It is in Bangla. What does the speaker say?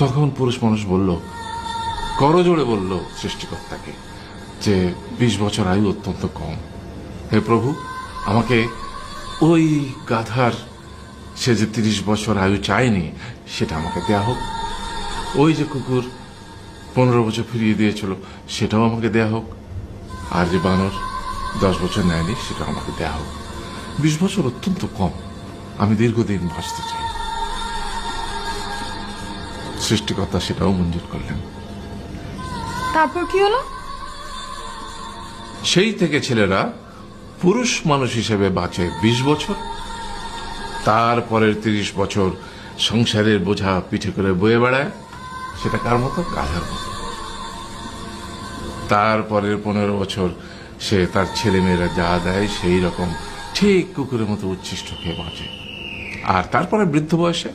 তখন পুরুষ মানুষ বলল, করজোড়ে বলল সৃষ্টিকর্তাকে যে 20 বছর আয়ু অত্যন্ত কম। হে প্রভু, আমাকে ওই গাধার, সে যে 30 বছর আয়ু চায়নি, সেটা আমাকে দেয়া হোক। ওই যে কুকুর 15 বছর ফিরিয়ে দিয়েছিল, সেটাও আমাকে দেয়া হোক। আর যে বানর 10 বছর নেয়নি, সেটা আমাকে দেয়া হোক। 20 বছর অত্যন্ত কম, আমি দীর্ঘদিন বাঁচতে চাই। সৃষ্টিকর্তা সেটাও মঞ্জুর করলেন। তারপর কি হলো? সেই থেকে ছেলেরা পুরুষ মানুষ হিসেবে বাঁচে 20 বছর, তারপরের 30 বছর সংসারের বোঝা পিঠে করে বয়ে বেড়ায়, সেটা কার মতো? গাধার মতো। তারপরের 15 বছর সে তার ছেলেমেয়েরা যা দেয় সেই রকম ঠিক কুকুরের মতো উচ্ছিষ্ট খেয়ে বাঁচে। আর তারপরে বৃদ্ধ বয়সে